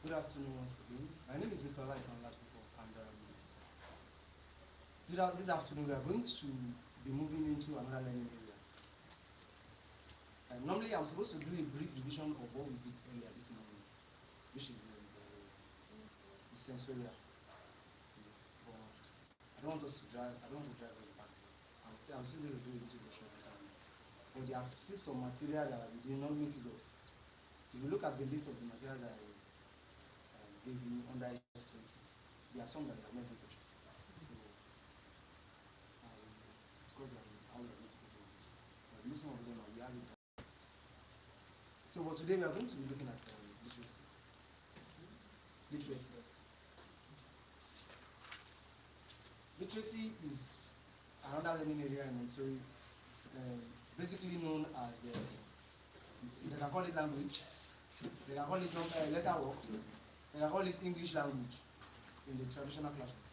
Good afternoon once again. My name is Mr. Olaikan Latipo, and this afternoon we are going to be moving into another learning areas. Normally, I'm supposed to do a brief revision of what we did earlier this morning, which is the sensorial. But I don't want us to drive. I don't want to drive us back. I'm still going to do a little bit short time. But there are still some material that we did not make use of. If you look at the list of the materials that I gave you under each senses, there are some that we have not even touched. So, of course, how we are going to go through this. But look some of them, we have it. So, but today we are going to be looking at literacy. Literacy. Literacy is another learning area in Montessori, basically known as they can call it language, they can call it letter work, they can call it English language in the traditional classrooms.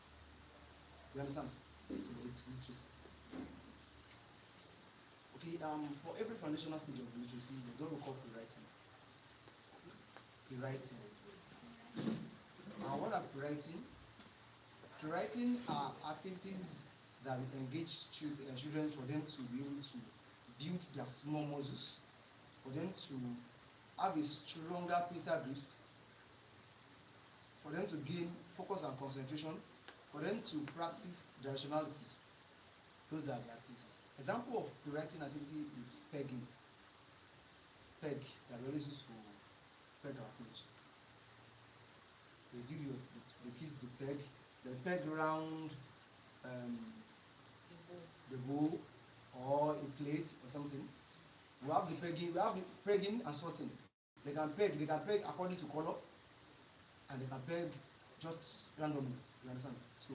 You understand? So it's literacy. Okay, for every foundational stage of literacy, there's what we call pre-writing. Pre-writing. And what are pre-writing? Pre-writing are activities that will engage children for them to be able to build their small muscles, for them to have a stronger pincer grips, for them to gain focus and concentration, for them to practice directionality. Those are the activities. Example of pre-writing activity is pegging. Peg, that we always use to peg our clothes. They give you the kids the peg. They peg around the bowl or a plate or something. We have the pegging and sorting. They can peg according to color, and they can peg just randomly. You understand? So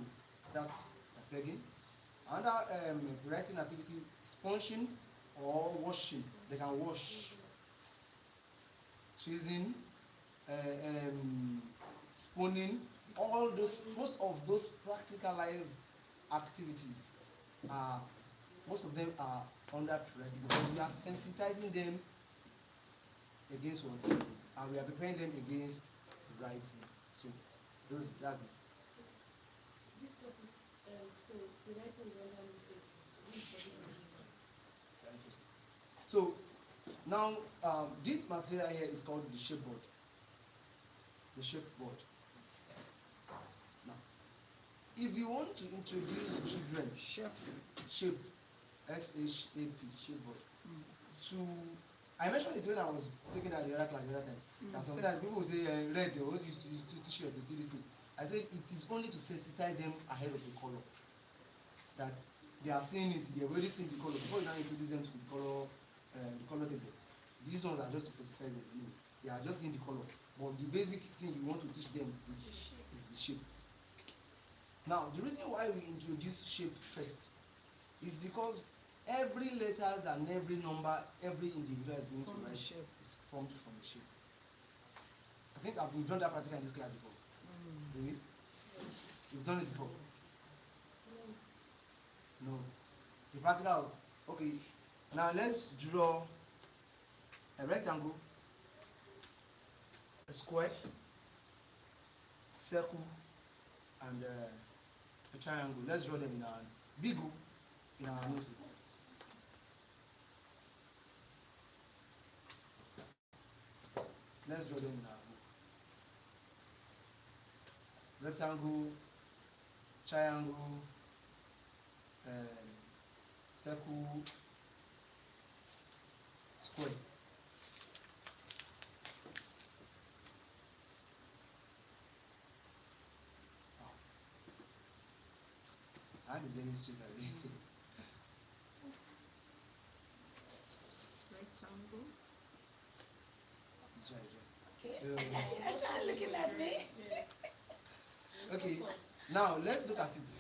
that's the pegging. Another writing activity, sponging or washing. They can wash, tweezing, spooning. All those, most of those practical life activities are, most of them are under writing because we are sensitizing them against what, and we are preparing them against writing. So that's it. This topic, so the writing is under literacy. Very interesting. So now this material here is called the shapeboard. The shapeboard. Now, if you want to introduce children shape SHAP shapeboard to, I mentioned it when I was taking that the other class the other time. That sometimes people will say red, they want to teach you to do this thing. I said it is only to sensitize them ahead of the color. That they are seeing it, they have already seen the color before you now introduce them to the color tablets. These ones are just to sensitize them. You know, they are just seeing the color, but the basic thing you want to teach them is the shape. Now, the reason why we introduce shape first is because every letters and every number every individual is going to write shape is formed from the shape. I think we've done that practical in this class before. Really? We've done it before. No. The practical. Okay. Now let's draw a rectangle, a square, circle, and a triangle. Let's draw them in our big group in our notebook. Let's draw them in our book. Rectangle, triangle, circle, square. Hand is very straight away. Rectangle. You're trying looking at me. Okay, now let's look at it.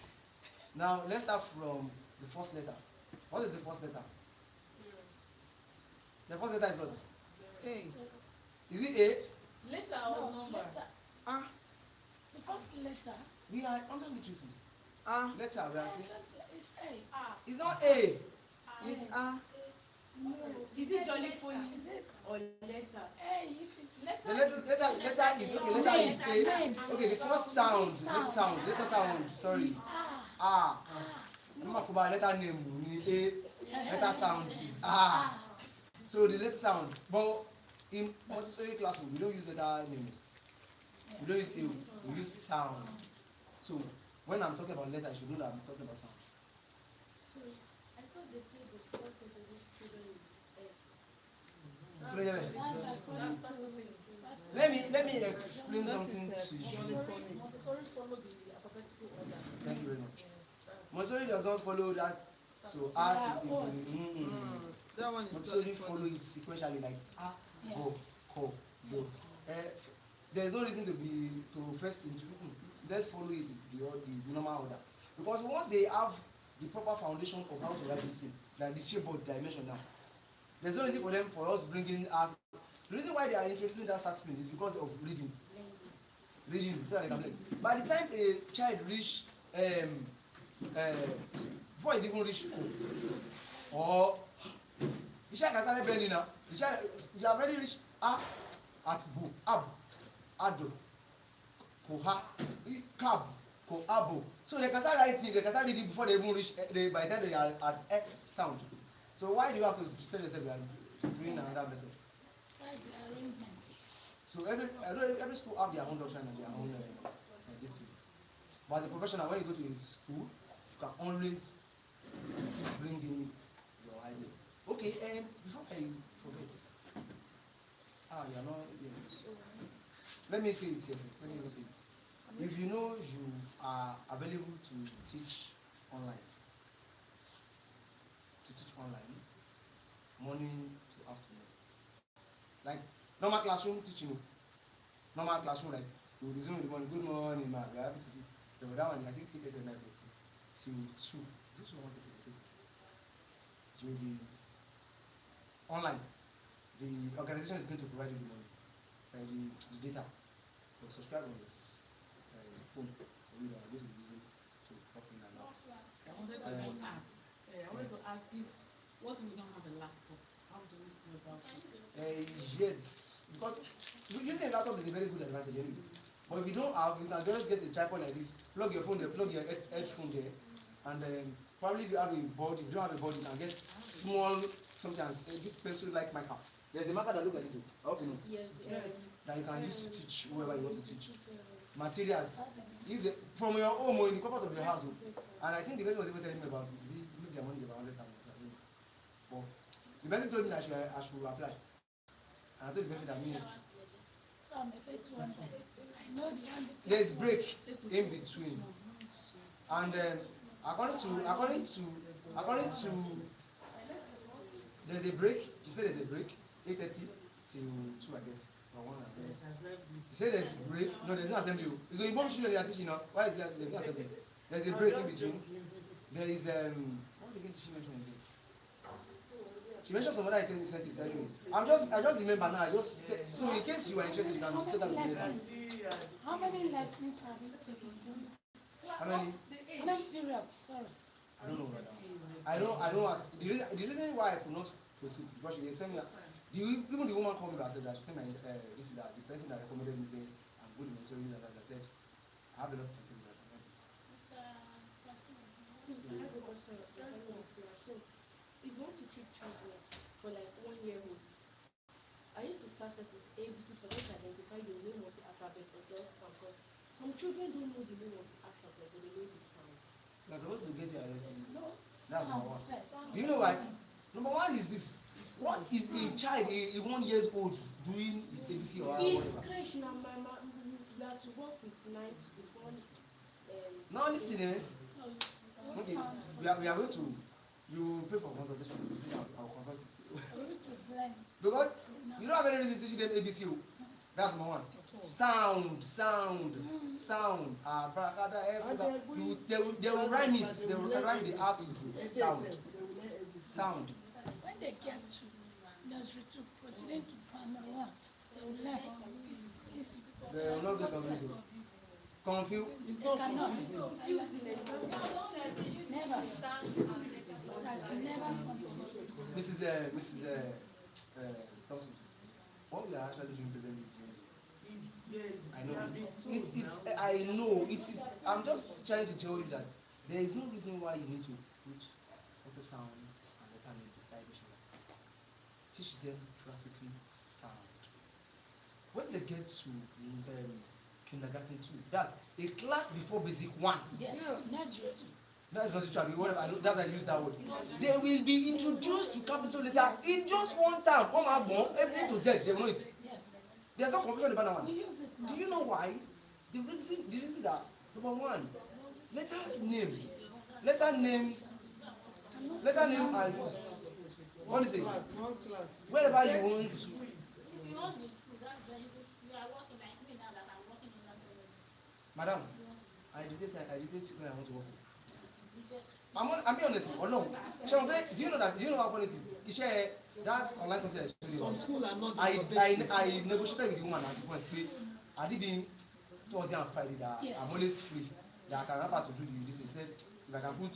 Now let's start from the first letter. What is the first letter? The first letter is what? A. Is it A? Letter or number? Letter. A. The first letter. We are under literacy. A. Letter, we are saying. It's A. It's not A. It's A. No. Is it Jolly Phonies or letter? Hey, if it's The letter is okay. Letter is a okay. The first sound, letter sound. Sorry, ah. I'm not about letter name. Letter sound is ah. So the letter sound, but in Montessori classroom we don't use letter name. We don't use a. We use sound. So when I'm talking about letter, I should know that I'm talking about sound. So I thought they said the first letter of each children is S. that's according That's to Let me explain something to you. Montessori follow the alphabetical order. Thank you very much. That's Montessori does not follow that. So A to That one is Montessori follow it sequentially like A, Go, Ko, Do. There is no reason to first into. Let's follow it the normal order because once they have the proper foundation of how to write this thing, like the shapeboard dimension now, there's no reason for them for us bringing as the reason why they are introducing that start screen is because of reading so that they can play. By the time a child reach before it even reach school or the child can start bending now the child you have already reached a at bo ab ado koha cab koabo so they can start writing they can start reading before they even reach by the time they are at sound. So why do you have to say yourself you are doing another method? that's the arrangement. So every school have their own doctrine and their own this thing. But as a professional, when you go to a school, you can always bring in your idea. Okay, before I forget, you are not. Yeah. Let me say it here first. Let me even say it. If you know you are available to teach online, morning to afternoon, like normal classroom teaching, normal classroom like you resume in the morning, good morning, ma, we are happy to see. So that one, I think 8 night till 2. Is it 1 okay? You will be online. The organization is going to provide you the money, the data. So subscribe on this phone for you that are going to be using to talk in and out. I wanted to even ask. I wanted to ask if what we don't have a laptop, how do we go about it? Yes, because using a laptop is a very good advantage anyway. But if you don't have, you can just get a tripod like this, plug your phone there, plug your headphone there, and probably if you have a board, if you don't have a board, you can get small sometimes this pencil-like marker. There's a marker that looks like this. I hope you know. Yes. That you can use to teach whoever you want to teach. Materials. If they, from your home or in the comfort of your house, and I think the person was even telling me about it. He maybe their money is about 100,000. But the person told me that I should apply. And I told the person that me. So I'm a pay 200. I know the one they There pay is break in between, and according to there's a break. You say there's a break 8:30 till 2 I guess or 1 I don't know. You say there's a break. No, there's no assembly. It's the Igbo children they are teaching now. Why is there's no assembly? There's a break in between. There is what again did she mention again? She mentioned some other incentives anyway. I just remember now. So in case you are interested, you can just take out the lessons. How many lessons have you taken? How many? How many periods? Sorry. I don't know right now. I don't ask. The reason why I could not proceed because she sent me. Even the woman called me back said that she sent my this is that the person that recommended me saying I'm good in so that I said I have a lot of things that I can help. Please, I have a question. So, if you want to teach children for like 1 year old, I used to start first with ABC for them to identify the name of the alphabet or just sound. Because some children don't know the name of the alphabet, but they know the sound. You're supposed to get your arrest. No. That's number one. Do you know why? Number one is this. What is a child, a 1 year old, doing with ABC or whatever? It's crash now, my mom. We have to work with 9 before. No, listen, eh? Okay, we are going to. You pay for consultation. You see, I'll consult you. Because you don't have any reason teaching them ABC. That's number one. Sound. They will rhyme it. They will rhyme the R to sound. When they get to nursery 2, proceeding to primary 1, they will learn this They will not get confused. Confused. They cannot. Never. has never come to us. Mrs. Thompson, what we are actually doing presently is I know. I know it is. I'm just trying to tell you that there is no reason why you need to put ultrasound and letter name beside each other. Teach them practically sound. When they get to kindergarten 2, that's a class before basic 1. Yes, nursery too. That's not true. Whatever. That's I use that word. They will be introduced to capital letter in just one time. One hour more, everything to Z. They will know it. Yes. There's no confusion about that one. We use it now. Do you know why? The reasons are number one, letter name. Letter names are used. What is it? One class. Wherever you want to. If you want the school, that's very good. You are working like me now that I'm working in that service. Madam, I dictate when I want to work. I'm being honest. Or no? Do you know how funny it is? That online something I told you. Some schools are not. I negotiated with the woman at the point. I did being Thursday and Friday that I'm always free. That I can help her to do this. He said if I can put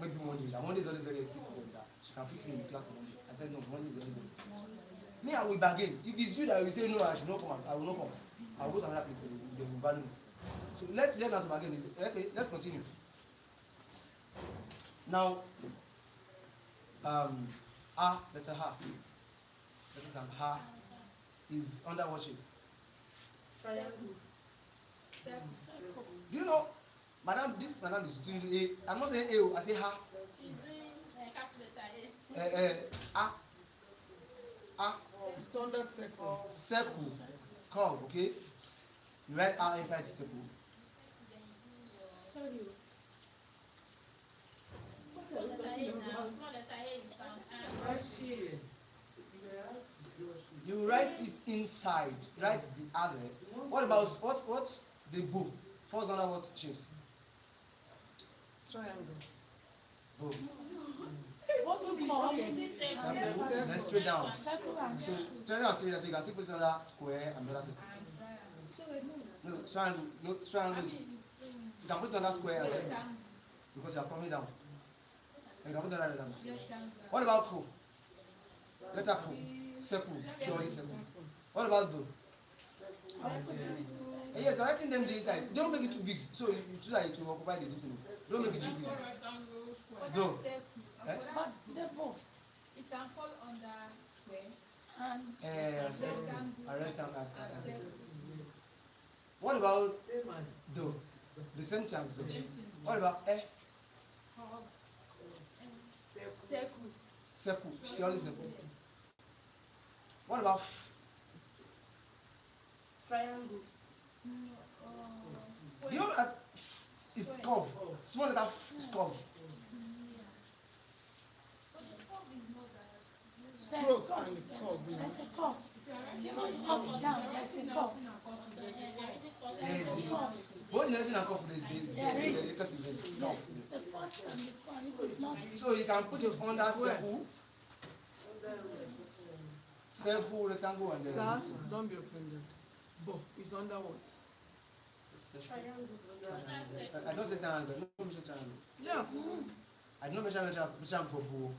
maybe Monday. That Monday is always very hectic for them. That she can fix me in the class on Monday. I said no, Monday is always hectic. Me, I will bargain. If it's you that will say no, I should not come. I will not come. I will go to another place. They will value me. So let's learn how to bargain. Okay, let's continue. Now, letter H. Letter H is under what shape? Triangle. Do you know, madam? This madam is doing A. I'm not saying A. I say H. She's doing capital letter A. A. It's under circle. Circle. Curve. Okay. You write R inside the circle. Sorry. Small letter A now. Small letter A is found. You write it inside. Write the other. What about what's the bow? Falls under what shapes? Triangle. Bow. What we call Circle. Then straight down. circle and So straight down, so you can still put it under square and another circle. No, triangle. No triangle. You can put it under square and circle because you are coming down. And you can put it under down. What about co? Letter co. Circle. Purely circle. What about do? Yes, writing them the inside. Don't make it too big. So you choose that it will occupy the distance. Don't make it too big. No. Eh? but they both It can fall under square. and A rectangle. What about do? The same chance do. What about Circle. circle? Purely circle. What about Triangle. do you know that it's curve? Small letter is curve. there's Stroke curve. and curve. There's a curve. Up and down, there's a curve. Yes. Both nursing and curve is because Yes, it's the first and the one, it is not. so you can put it under circle, circle, rectangle, and Sir, then don't be offended. But it's under what? I don't say triangle. No mention triangle. Yeah. I didn't mention for bow.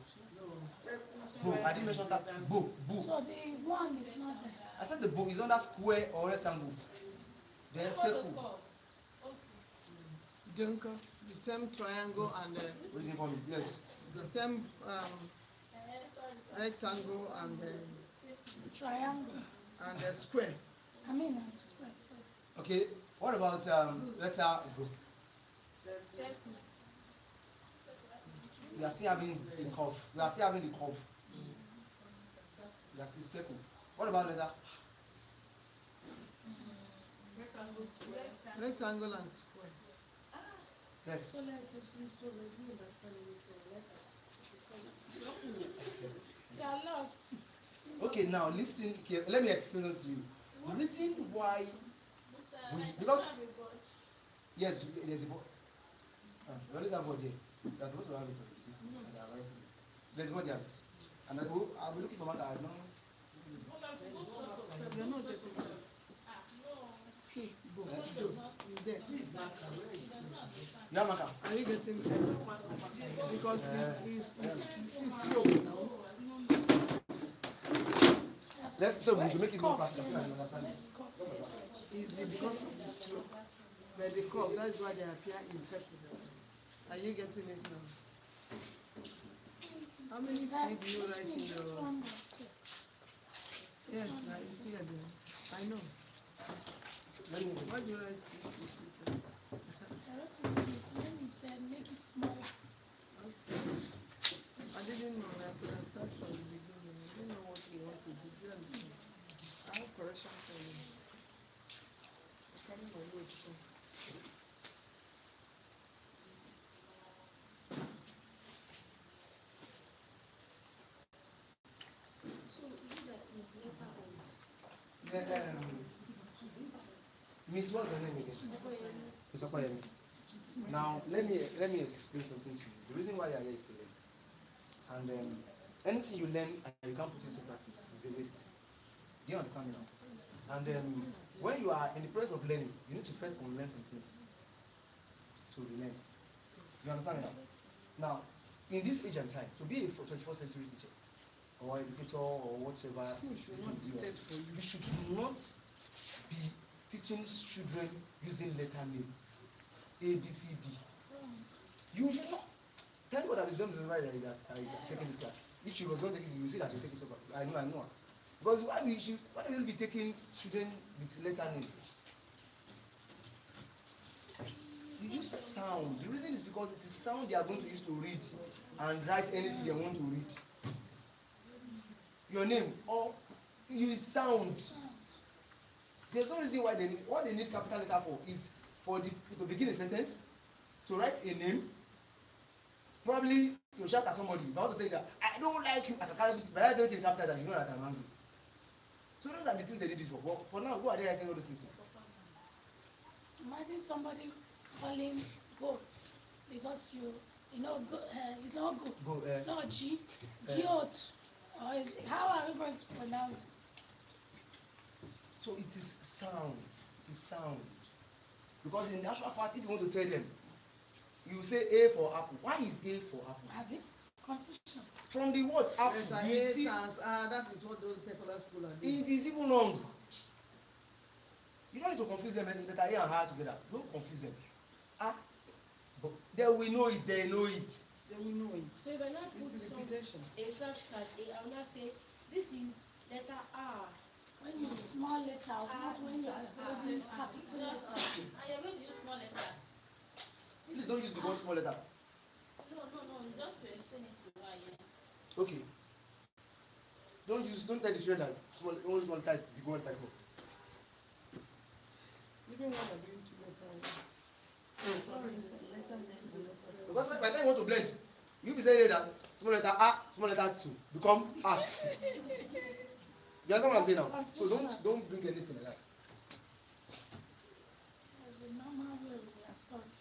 Bow. I didn't mention that bow. Bow. So the one is not there. I said the bow is under square or rectangle. Then circle. Junker, the same triangle and What is it for me? Yes. the same rectangle and Triangle. square. I mean, I'm square, so. Okay. What about letter go? We are still having the curve. We are still having the curve. We are still circle. What about letter? Rectangle and square. Yes. So like so like you understand it or like You are lost. Okay, now listen. Okay, let me explain it to you. The reason why because yes, there's a board. We always have board here. We are supposed to have it on this. And I write it. There's board here. And I'll be looking for my card. No. You're not getting it. See, go. God Do. does not Is there. he does not understand. You have marker? Are you getting me? Because it's stroke now. So we should make it more practical. Let's go. Easy because of the stroke. But the cough, that's why they appear inseparable. Are you getting it now? How many C do you write in Just your... one more, sir. Yes, I see it there. I know. Why do you write C? I wrote it when he said make it smaller. I didn't know. I could have started from the beginning. I didn't know what we want to do. Do you understand? I have correction for you. I carry my weight too. So is it that his letter old? Miss, what's your name again? Okoyemi. Miss Okoyemi. Now, let me explain something to you. The reason why you are here is to learn. And anything you learn and you can't put into practice is a waste. Do you understand me now? And when you are in the process of learning, you need to first unlearn some things to relearn. You understand me now? Now, in this age and time, to be a 21st century teacher or educator or whatever, School should not dictate for you. you should not be teaching children using letter name A, B, C, D. You should not. Thank God that wisdom is right that is taking this class. If she was not taking it, you see that she take it so bad. I know. Because why will you be taking children with letter name? You use sound. The reason is because it is sound they are going to use to read and write anything they want to read. Your name or use sound. There's no reason why what they need capital letter for is to begin a sentence, to write a name, probably to shout at somebody. If I want to say that I don't like you, I can carry it, but I don't in capital that you know that I'm angry. So those are the things they need it for. But for now, who are they writing all those things for? Imagine somebody calling goats because you know it's not good. Go, No goat. Or how are we going to pronounce it? So it is sound. It is sound. Because in the actual part, if you want to tell them, you say A for apple. Why is A for apple? Having confusion. From the word apple, Letter you A see, sounds, that is what those secular schools are doing. it is even wrong. You don't need to confuse them letter A and R together. Don't confuse them. But they will know it. They know it. They will know it. So if I now It's put the repetition. a flashcard A, I will now say this is letter R. When you small letter, not when you are using capital Just letter. and you're going to use small letter. Please don't use the word small letter. No, it's just to explain it to why, yeah. Okay. Don't tell the children that only small letter is big one letter is small. Even when you're doing two letters. Because by the time you want to blend, you be saying that small letter A, small letter 2 become art. You understand what I'm saying now? So don't bring anything like that. The normal way we are taught.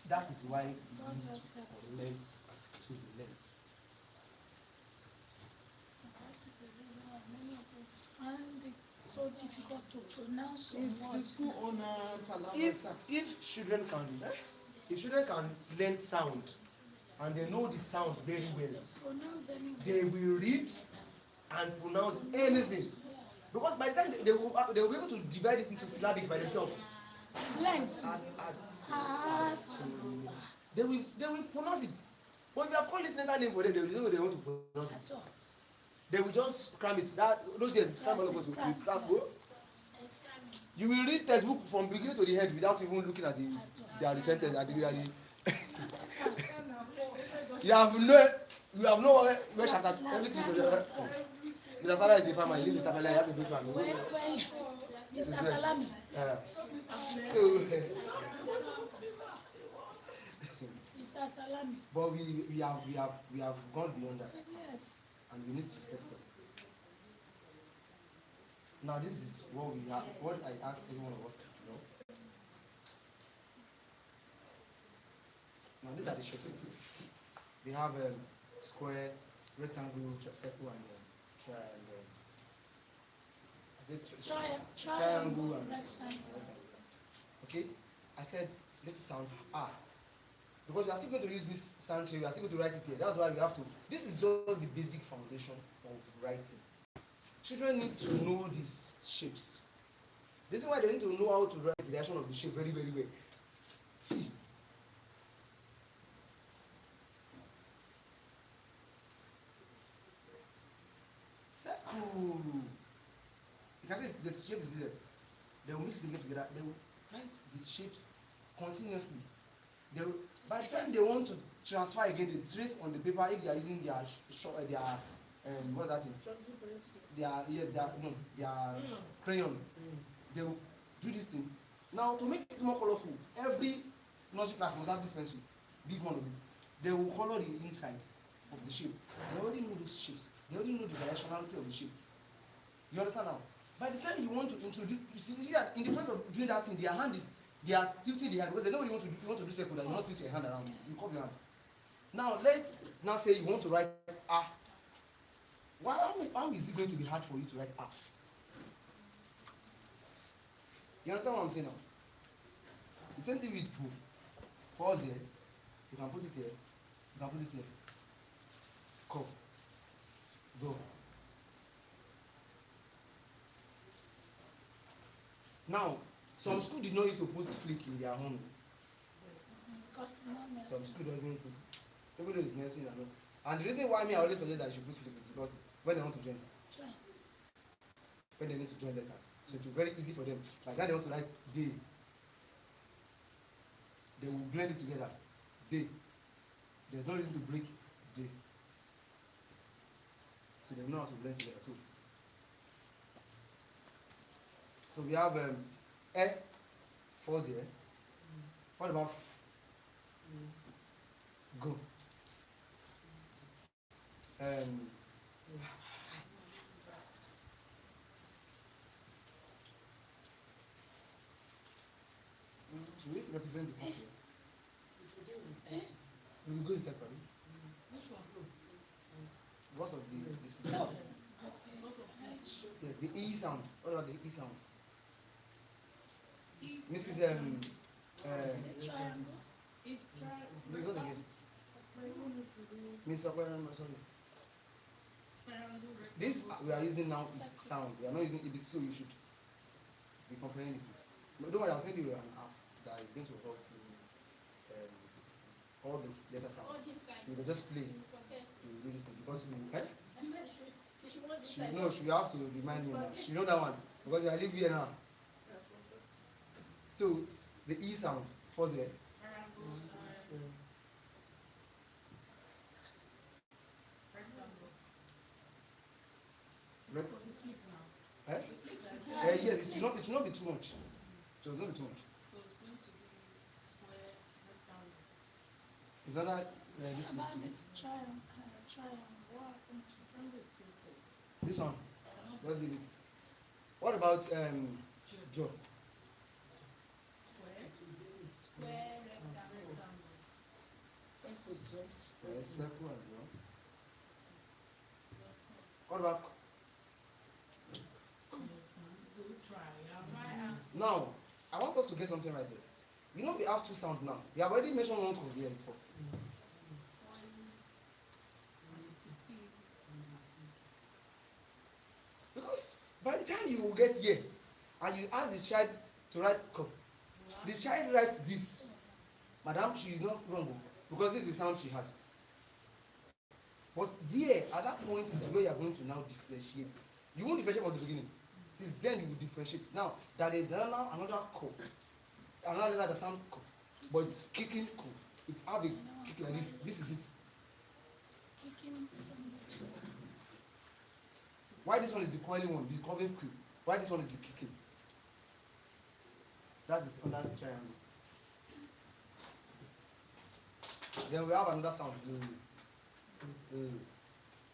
That is why we need to learn to learn. That is the reason why many of us find it so difficult to pronounce some It's the words. school owner If Palabasa. children can learn sound and they know the sound very well, Pronounce anything. they will read and pronounce anything. Yes. Because by the time they will be able to divide it into syllabic by themselves. Length. They will pronounce it. But if you have called it letter name for them, they will know they want to pronounce At it. all. They will just cram it. Those years, scram all of us with cram. It's coming. You will read textbook from beginning to the end without even looking at the sentence at the you have no where chapter everything is Mr. Salah is the farmer, he lives Mr. Bella, you have a big farm. Mr. Salami. So Mr. Salami. but we have gone beyond that Yes. and we need to step up. Now this is what I asked every one of us to know. Now these are the shapes. We have square, rectangle, circle, and triangle. triangle and rectangle. okay. I said let it sound ah, because we are still going to use this sound tree, we are still going to write it here. That's why we have to. This is just the basic foundation of writing. Children need to know these shapes. The reason why they need to know how to write the reaction of the shape very very well. See, circle. You can see the shape is there. They will mix it together. They will write these shapes continuously. They will, by the time they want to transfer again, they trace on the paper if they are using their what's that thing? Their yes, their no, their crayon. They will do this thing. Now to make it more colorful, every nursery class must have this pencil, big one of it. They will color the inside of the shape. They already know those shapes. They already know the directionality of the shape. You understand now? By the time you want to introduce, you see that in the process of doing that thing, their hand is, they are tilting the hand because they know you want to do, circle, that you want to tilt your hand around. You curve your hand. Now let's now say you want to write ah. How is it going to be hard for you to write ah? You understand what I'm saying now? The same thing with go. Pause here. You can put this here. You can put this here. Come. Go. Now, some school did not used to put flick in their own. Some school doesn't put it. Even though it's nursing and all. And the reason why me I always suggest that you should put flick is because when they want to join, when they need to join letters, so it's very easy for them. Like that they want to write day, they will blend it together. Day. There's no reason to break day. So they know how to blend together. So we have e falls here. What about go? Should we represent the country? We will go in separately. Which one? Because of the No. yes, the E sound. What about the E sound? E. Mrs. Triangle. It's This is what again? Miss Aquarium, sorry. triangle. This we are using now is sound. We are not using ABC, so you should be comprehending this. But don't worry, I'll send you an app that is going to help you all this letter sound. You will just play it. You will do this thing because you she have to remind me now. She know that one because I live here now. So the E sound first where? Eh? Yes, it will not be too much. So it's not be too much. So it's going to be square, rectangle. It's not that this How place about to this triangle? What happened to Triangle is tilted. this one. Just leave it. What about jaw? Square, rectangle. Yes, circle as well. What about Triangle. now? I want us to get something right there. You know we have two sounds now. We have already mentioned one cause here before. Because by the time you will get here and you ask the child to write cup, the child write this. Madam, she is not wrong because this is the sound she had. But here, at that point, is where you are going to now differentiate. You won't differentiate from the beginning. It's then you will differentiate. Now, there is another cup. Another letter that sound cup. But it's kicking cup. It's having kicking like this. This is it. It's kicking somebody. Why this one is the coiling one, the curving quick? Why this one is the kicking? That is under triangle. Then we have another sound.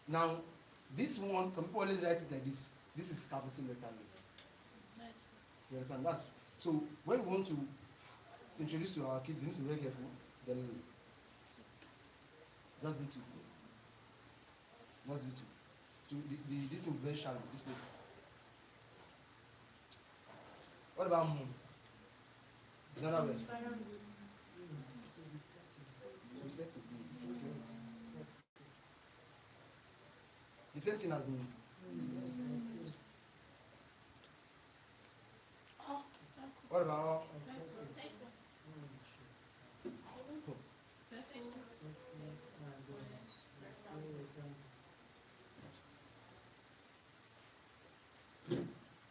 Now, this one, some people always write it like this. This is capital letter. You understand? That's so when we want to introduce to our kids, we need to be very careful. Then just little. Just little. So this thing very shallow, this place. What about moon? It's another word. Triangle. To be circle. To be circle. The same thing as moon. Oh, circle. What about Circle.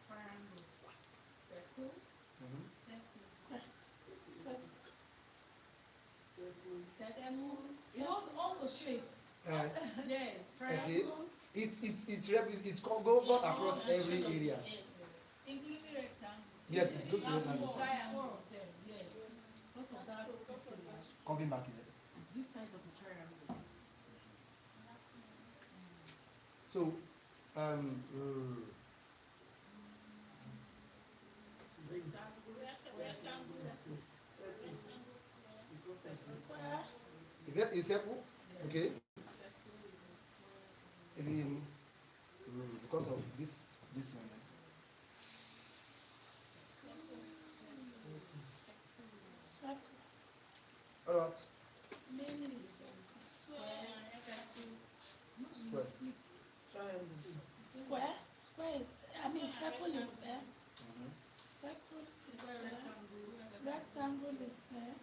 Triangle. Circle. Mhm. Circle. Circle. Circle. You know all the shapes. Uh, Yes. okay. Triangle. It's go across every area. Yes. Including rectangle. Yes, it goes to That's rectangle. four. Triangle. Four of them. Yes. Because of that. Coming back here. This side of the triangle. So, Rectangle. Square. is circle? Okay. Is in because of this one. Circle. All right. Mainly circle. Square. Square. Square is, I mean, circle is there. Mhm. Circle is there. Rectangle is there.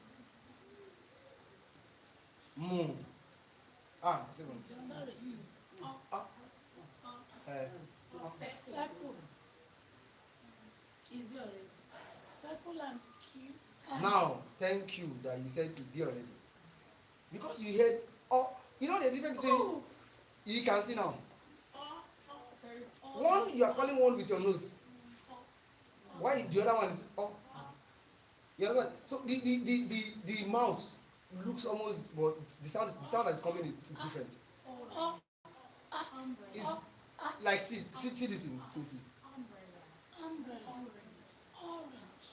Moon. Ah, second. Sorry. Ah. Circle. Is there already? Circle and cube. Now, thank you that you said it's there already. Because you heard, oh, you know the difference between, you can see now. There is all. One, you are calling one with your nose. Why the other one is, oh. You understand? So the mouth looks almost, but the sound that is coming is different. Oh, It's like, see this in, please see. umbrella. Orange.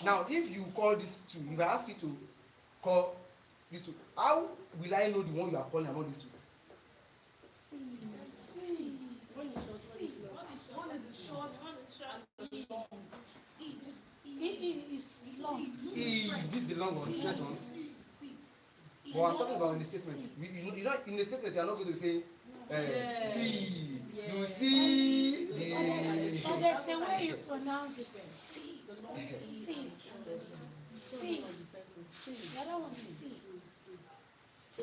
Now, if you call these two, if I ask you to call these two, how will I know the one you are calling among these two? C. One is short, one is long. One is short. One is short. E is long. This is the long one, stress one. C. But I'm talking about in the statement. You know, in the statement, you are not going to say, see. You see the. But there's a way you pronounce it. C. The long C. C. C. The other one is C. C.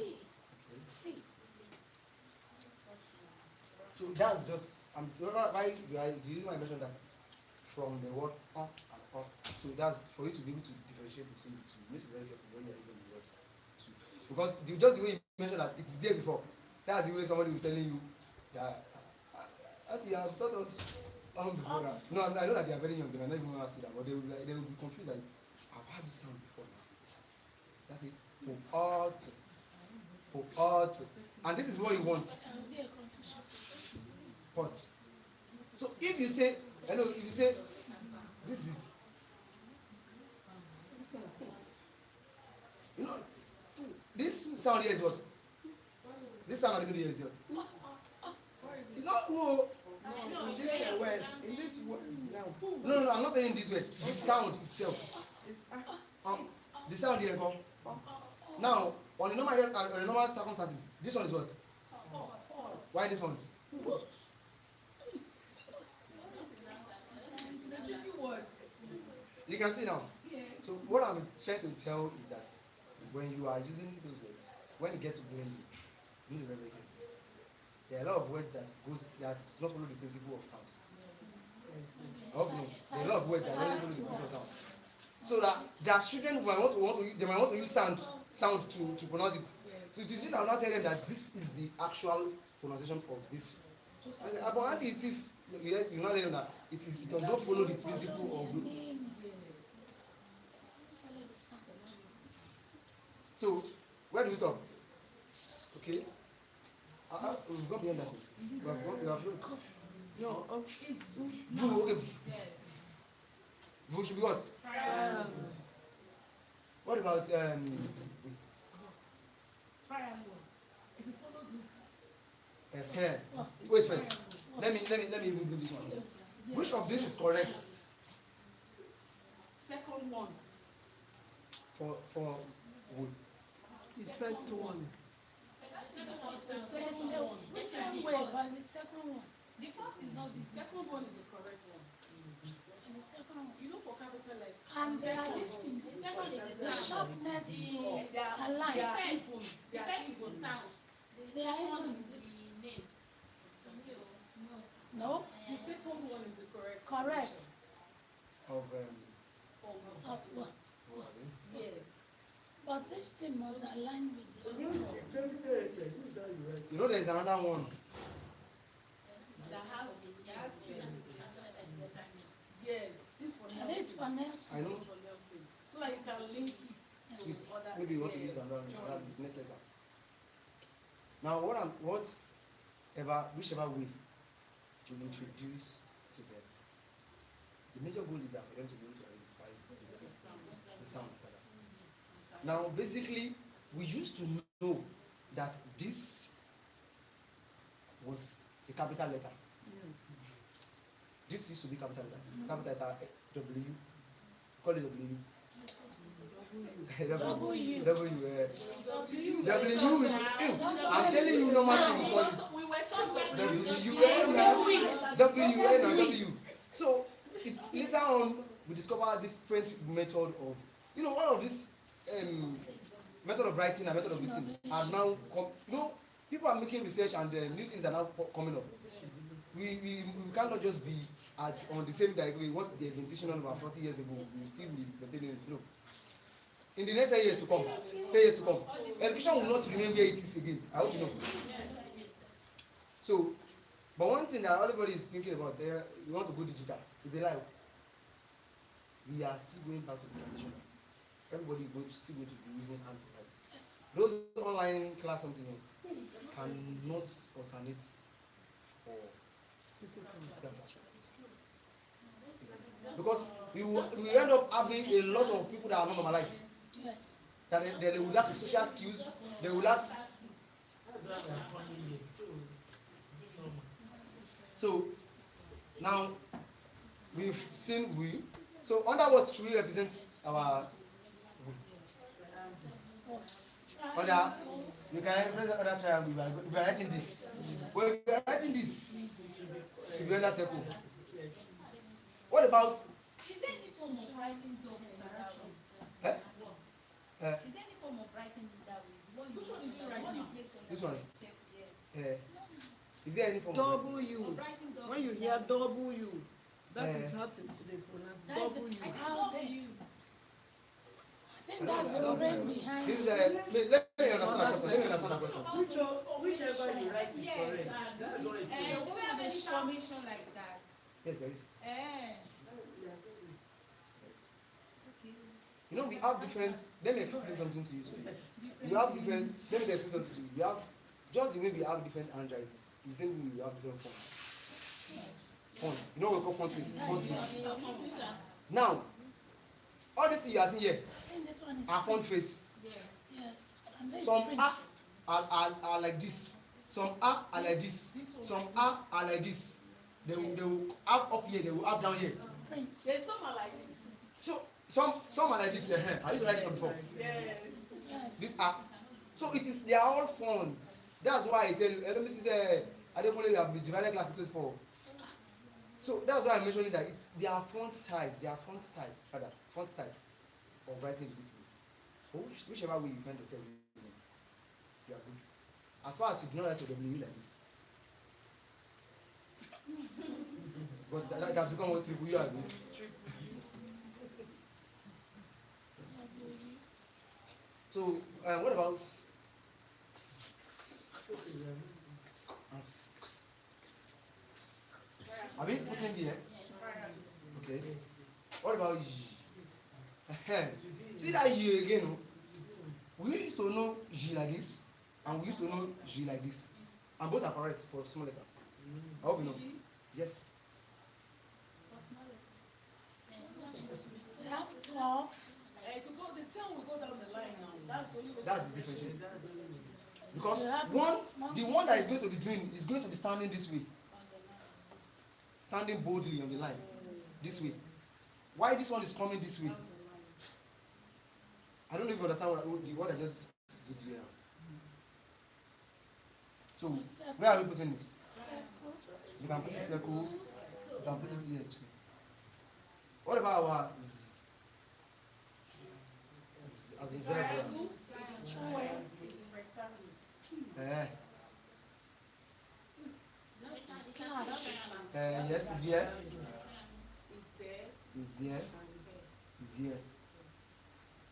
C. So that's just, why the reason why I mentioned that is from the word on and up. So that's for you to be able to differentiate between the two. You need to be very careful when you're using the word two. Because just the way you mentioned that it is there before, that's the way somebody will telling you that you have taught us before that. No, I know that they are very young, they might not even ask you that, but they will be confused like, I've heard this sound before now. That's it. Ought. And this is what you want. There will be a confusion. But so if you say hello, if you say this is it, you know this sound here is what? This sound at the middle here is what? It's not who. No, in this words, in this word now. No, I'm not saying this word. The sound itself. It's The sound here come. Now on the normal circumstances, this one is what? Why this one? The tricky word. You can see now. Yes. So what I'm trying to tell is that when you are using those words, when you get to blending, you need to be very careful. There are a lot of words that does not follow the principle of sound. There are a lot of words that don't follow the principle of sound. So that their children might want to use sound to pronounce it. So it is you now tell them that this is the actual pronunciation of this. But until it is, you not tell them that it does not follow the principle of the. So where do we stop? Okay. We've gone beyond that. We have looked. no, Vu, okay. Yes. Vu should be what? Triangle. What about Triangle. If you follow this. hair? Wait first. Let me even do this one. Which of this is correct? Second one. For wood. It's first one. The second one. Which one wait, but the second one. The first is not the second one is the correct one. The second one. You know, for capital letter. And they are listening. The second is The sharpness Yes, They are aligned. even. the They are first is even. the sound. The They are second one even. is the name. No. No? The second one is the correct. Correct. Of Of what? what are they? Yes. But this thing must align with the other one. You know, there is another one. That has yes. This for And this for Nelson. Nelson. I know. This for Nelson. So that you can link it to It's other. maybe you want to yes, use another join. next letter. Now, whichever way you introduce to them, the major goal is that for them to be able to identify the sound. Now, basically, we used to know that this was a capital letter. This used to be capital letter. Capital letter W. Call it W. W. W with I'm telling you no matter you call it. We were talking W. So it's later on we discover a different method of all of this method of writing and method of listening are now people are making research and new things are now coming up. We cannot just be on the same way what the implementation of about 40 years ago we still be maintaining it. No. In the next 10 years to come, education will not remain where it is again. I hope you know. So, but one thing that everybody is thinking about there, we want to go digital. Is a lie. We are still going back to the traditional. Everybody is still going to be using hand to write. Those online class something cannot alternate for physical classroom. Because we end up having a lot of people that are not normalized. Yes. That they will lack the social skills, they will lack. So now we've seen we. So under what should we represent our under you can represent other triangle if you are writing this. But if you are writing this to be under circle. What about Is there any form of writing double that way? eh? Is there any form of writing that way? Which one did you write now? This one? Yes. Is there any form of W. Of writing double. When you hear W, that is Eh. how they pronounce That's W. the- How do you? I think that's the brain behind This is it. let me understand the question. Whichever you write is Yes. correct. Do we have any information like that? Yes, there is. Eh. You know, we have different. Let me explain something to you today. We have different. Let me explain something to you. We have just the way we have different handwriting. The same way we have different fonts. Yes. Fonts. You know what we call font face. Font face. Now, all these things you are seeing here I think this one is are font print. face. Yes. Yes. And this Some print. are like this. Some are like this. Some are like this. They will have up here. They will have down here. Print. There's some are like this. So some are like this. I used to write this one before. Yes. Yes. These are so it is they are all fonts. That's why I tell you. Let me see. I don't want to have divided class into 4. So that's why I'm mentioning that it's their font size, their font style, rather font style of writing this thing. So whichever way you find yourself using, you are good. As far as you do not write your W like this, because that has become what triple you are good. So what about have you put in the X? Okay. What about Y? See that Y again? No? We used to know G like this, and we used to know G like this, and both are correct for small letter. I hope you know. Yes. We have 12. To go, the 10 will go down the line now. That's the only way. That's the differentiation. Because You have the one that is monkey going to be doing is going to be standing this way. standing boldly on the line this way. Why this one is coming this way? I don't know if you understand what I just did here. So where are we putting this? You can put it circle. You can put it here too. What about our as in zebra? Eh. Yes, it's here. It's here. It's here.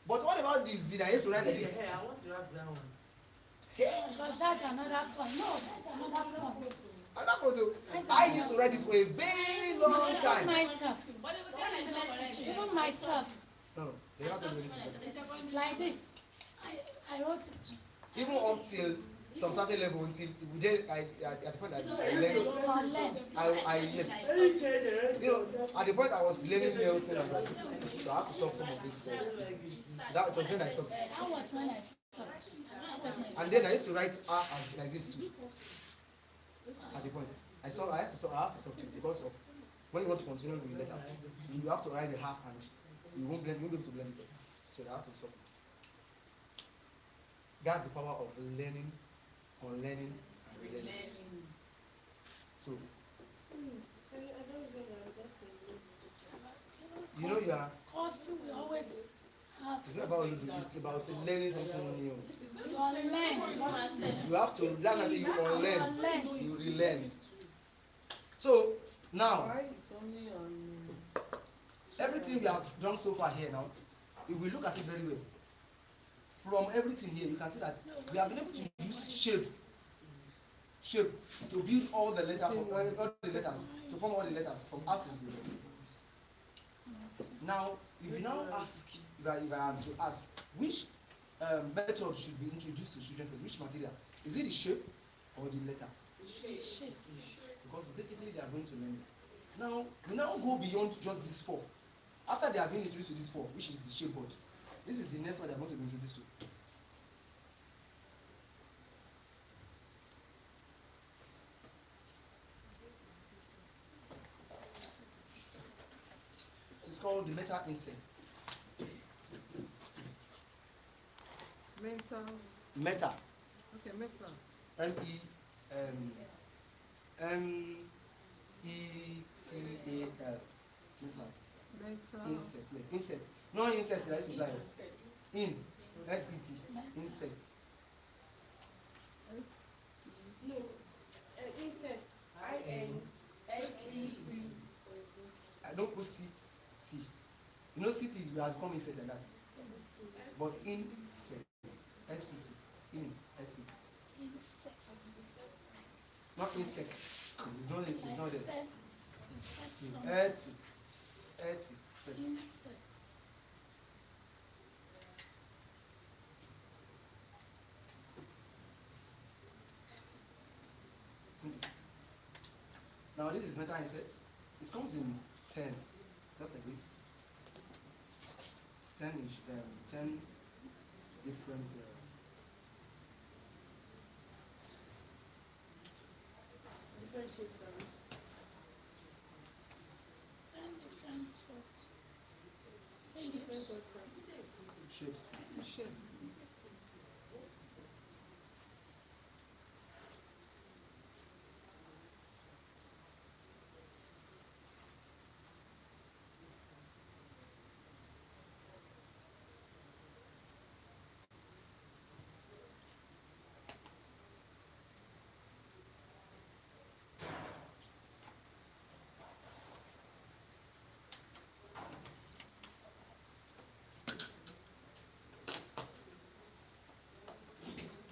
But what about this Z that I used to write like this? I want to wrap that one. Because that's another point. No, that's another point. Another photo. I used to write this for a very long time. Myself. Even myself. No, they have to do anything. Like this. I wrote it too. Even up till some certain level, until we did, at the point I learned. Yes. You know, at the point I was learning Nelson and writing, so I have to stop some of this. So that it was then I stopped. That was when I stopped. And then I used to write R as like this too. At the point, I stopped. I have to stop too because of when you want to continue with the letter, you have to write the half and you won't be able to blend it up. So I have to stop it. That's the power of learning, unlearning, and relearning. So you know you are. Because we always have. It's not about it's about learning something new. You unlearn. You have to. That's why I say you unlearn, you relearn. So now, Why it's only on everything we have done so far here now, if we look at it very well, from everything here, you can see that we have been able to use shape to build all the letters, to form all the letters from A to Z. Now, if you now ask, if I am to ask, which method should be introduced to children first, which material? Is it the shape or the letter? Shape. Because basically they are going to learn it. Now, we now go beyond just these four. After they have been introduced to this four, which is the shape board, this is the next one they are going to be introduced to. It's called the meta insect. mental. Meta. Okay, mental. MEMETAL. Mental. Insect. Yeah. Insect. No insect that I used to fly. In. SET. Insect. No. Insect. INSECT. I don't put C. T. You know cities we have become insect like that. But insect. SET. In. SET. Insect. Not insect. It's not there. Insect. Now this is meta insects. It comes in 10, just like this. It's 10 different. Different shapes of it. 10 different sorts. 10 different sorts of Shapes. Shapes.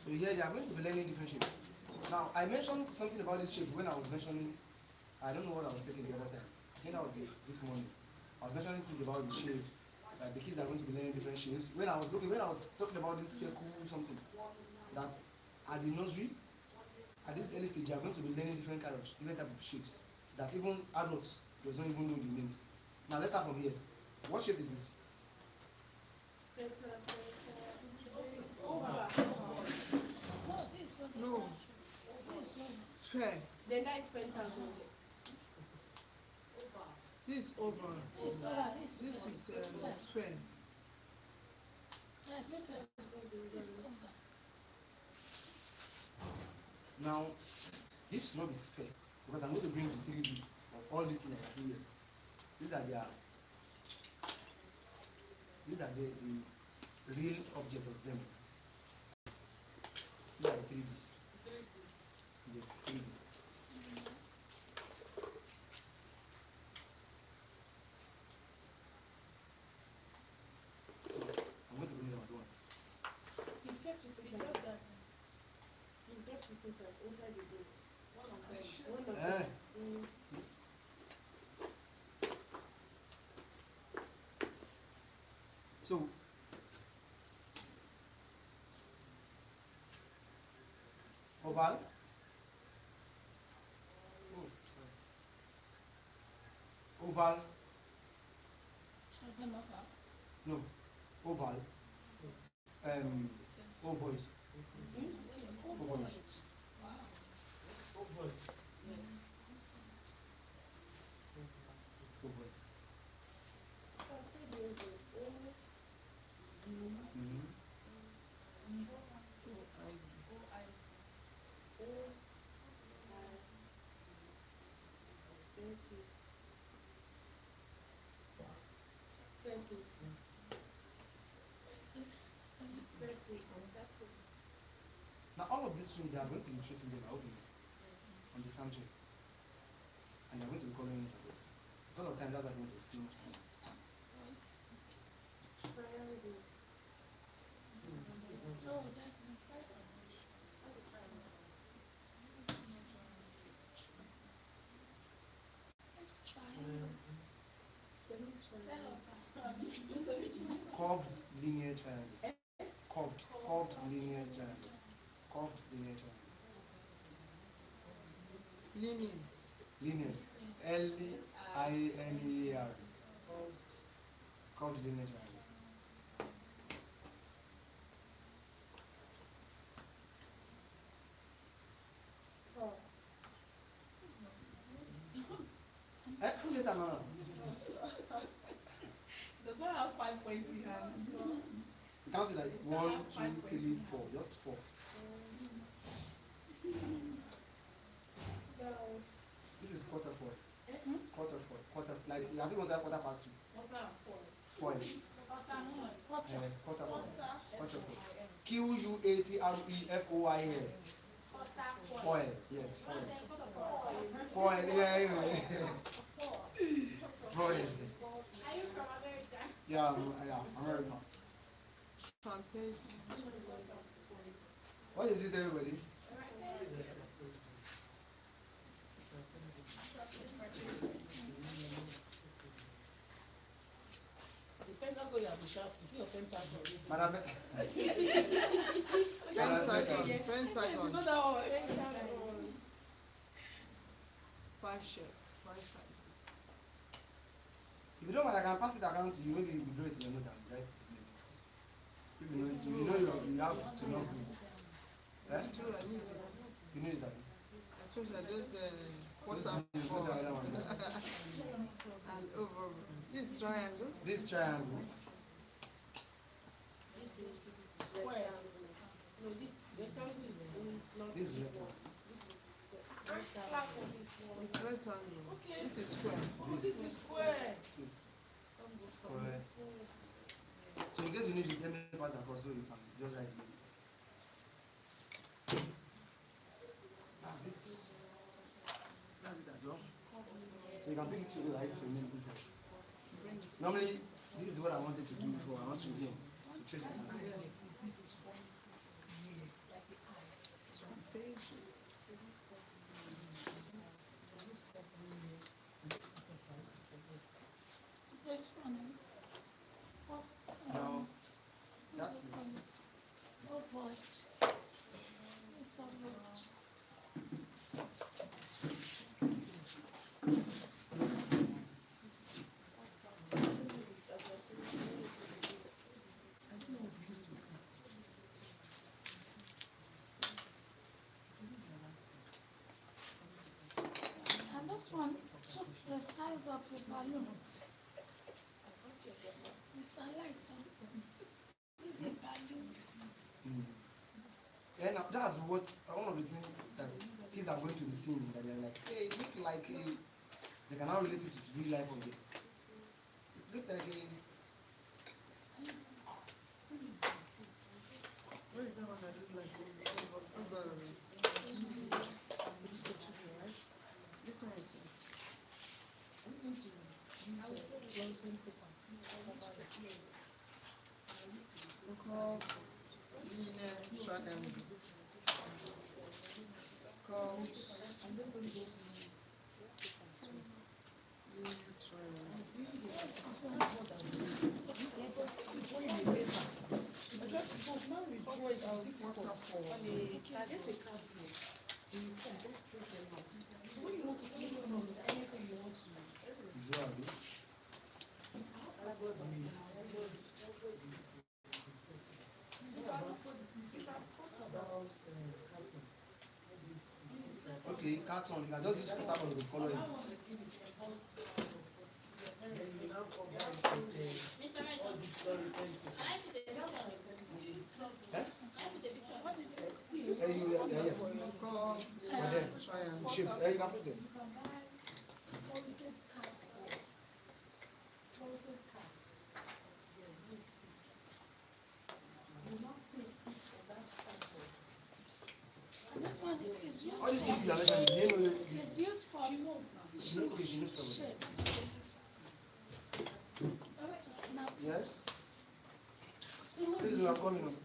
So here they are going to be learning different shapes. Now I mentioned something about this shape when I was mentioning. I don't know what I was taking the other time. I think that was this morning. I was mentioning things about the shape. That the kids are going to be learning different shapes. When I was talking about this circle something, that at the nursery, at this early stage, they are going to be learning different type of shapes that even adults does not even know the names. Now let's start from here. What shape is this? over. No, this one. No. This one. Sphere. Then that is pentagon. This oval. It's oval. It's This sphere. is sphere. That's sphere. It's oval. Now, this should not be sphere because I'm going to bring the 3D of all these things I can see here. These are the real objects of them. These are the 3D. Yes, 3D. So, I'm going to bring them at once. He kept it inside. He kept it inside the book. One of them. One of them. So, oval. Oh, sorry. Oval. Children oval. No, oval. Ovoid. Okay. Ovoid. Wow. Ovoid. Ovoid. Mm-hmm. Now all of these things they are going to be tracing them out on the sanctuary. And they are going to be coloring it away. Because of time, that's why I'm going to explain much time. Oh, that's inside. Let's try. Curved linear triangle. Curved linear triangle. Curved linear triangle. Linear. Linear. Linear. Curved linear triangle. Who's it now? Does not have 5 points he has. You can't say like 1, 2, 3, 4. Just 4. This is quarter foil. Quarter foil. Quarter, like you are saying quarter past 2. Foil. Quarter foil. Quarter foil. QUATREFOIL. Foil. Yes, foil. Foil. Yeah. Foil. Are you from America? Yeah, America. Trapeze. What is this, everybody? The pentagon you have to shout, you see your pentagon. Madam. Pentagon. You Pentagon. know that one. 5 shapes. 5 sizes. If you don't mind, I can pass it around to you. Maybe you draw it in your note and write it in your note. If you know you have to know. It's true, I need it. You need it. Especially those quarter four and over. This triangle. This triangle. This is square. No, this rectangle is not. This is rectangle. It's rectangle. Okay. This is square. This is square. This square. So in case you need it, let me pass across so you can just write it. That's it. That's it as well. So you can bring it to write your name inside. Normally, this is what I wanted to do before. I want to trace it. Trapeze. This one. Now, that is. Ovoid. It's ovoid. And this one, so the size of a balloon. Mr. Lighton is a balloon. Mm. Yeah, now that's what one of the things that kids are going to be seeing, that they're like, hey, it look like a, they can now relate it to real life objects. It looks like a, Where is that one that look like over this one is I'm going to use fluorescent paper. called linear triangle. Called linear triangle. What's up for? Get a cardboard. You come, just trace them out. So when you want to place it on anything you want to draw a bit. Okay, carton, you can just use paper color to color it. Mr. Red, can I put a picture on your phone? Yes? Can I put a picture on your phone? Yes. It's called For them. triangle. Shapes, you can put them. You can buy fluorescent cards or fluorescent cards. And this one is used All these things you are for mentioning, you know, is used for okay, she knows trouble. shapes. How to snap it. Yes? This is what I'm coming on.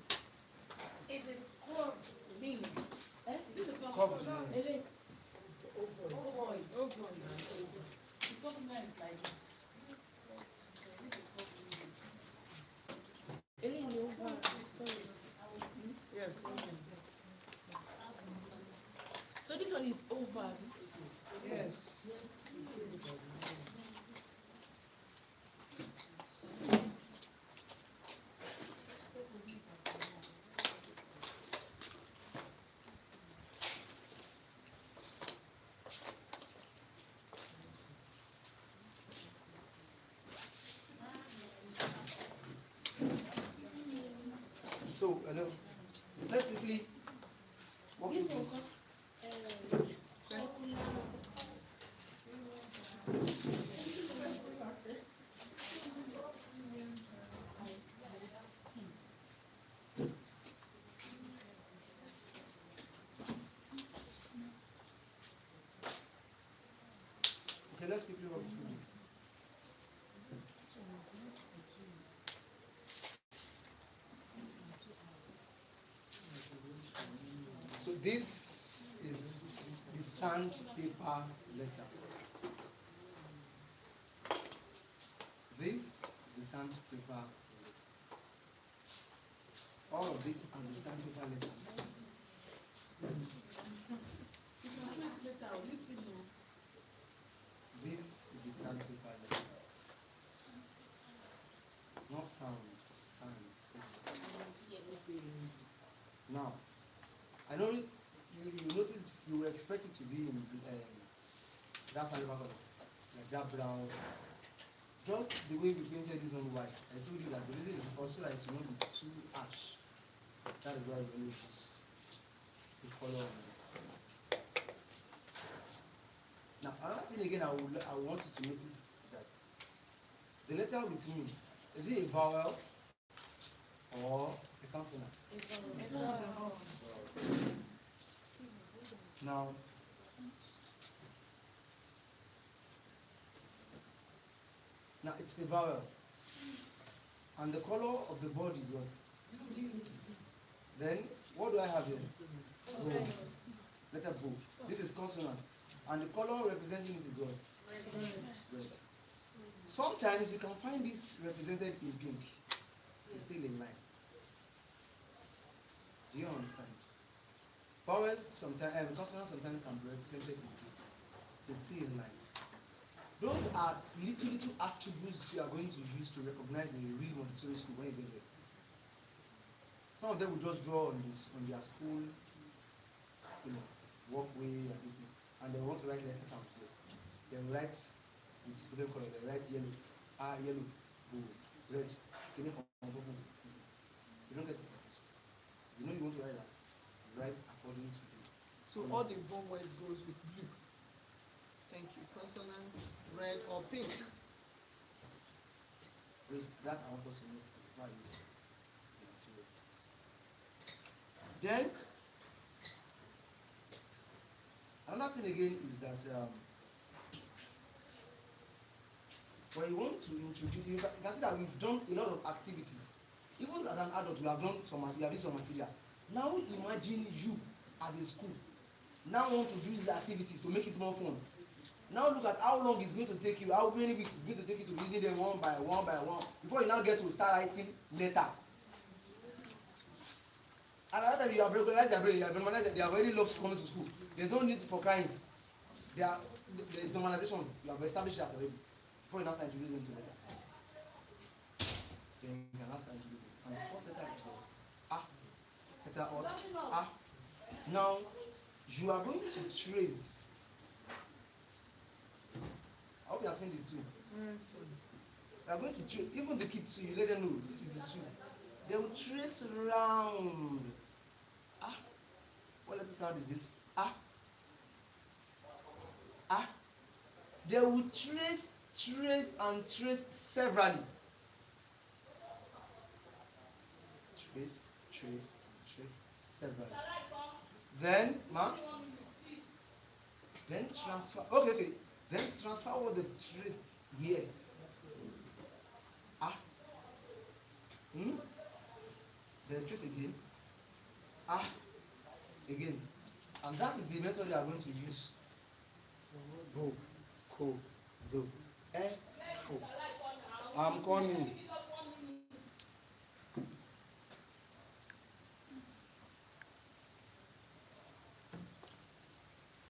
It is curved linear. This is not Curved curved. linear. It is ovoid. The curved line is like this. Yes. So this one is over. Yes. So, hello. Let's quickly walk This through one this. comes Okay, let's quickly walk through this. So this is the sandpaper letter. This is the sandpaper letter. All of these are the sandpaper letters. You can trace later. Listen, no. This is the sandpaper letter. Not sound, sand. Now, I know you notice you were expected to be in that sandpaper color, like that brown. Just the way we painted this one white, I told you that the reason is because so that it will not be too ash. That is why we only use the color on it. Now, another thing again I want you to notice is that the letter with me, is it a vowel or a consonant? Now, it's a vowel. And the color of the board is what? Then, what do I have here? Bold. Letter B. This is consonant. And the color representing it is what? Red. Sometimes you can find this represented in pink. It's still in line. Do you understand? Vowels sometimes, consonants sometimes can be represented in pink. It's still in line. Those are little attributes you are going to use to recognize the real Montessori school when you get there. Some of them will just draw on their school, walkway and this thing, and they want to write letters out there. They will write with different color, the red, yellow, yellow, blue, red, killing from purple. You don't get it confused. You know you want to write that. Write according to the. So all the vowels goes with blue. Thank you. Consonants, red or pink. Because that I want us to know before I use the material. Then another thing again is that when you want to introduce, you can see that we've done a lot of activities. Even as an adult, we have done we have used some material. Now imagine you as a school now want to do these activities to make it more fun. Now look at how long it's going to take you, how many weeks it's going to take you to using them one by one before you now get to start writing letter. And at that time you have regularized their brain, you have normalized that they have already loved coming to school. There's no need for crying. There is normalization. You have established that already. Before you now start introducing them to letter. Then you can now start introducing them. And the first letter is what? Letter what? Now you are going to trace. I hope you are seeing the two. Yes. You are going to trace, even the kids, so you let them know this is the two. They will trace round. What letter sound is this? They will trace and trace severally. Trace severally. Then, then transfer. Okay. Then transfer what they've traced here. Then trace again. Again. And that is the method you are going to use. Go. Do. Fo. I'm coming.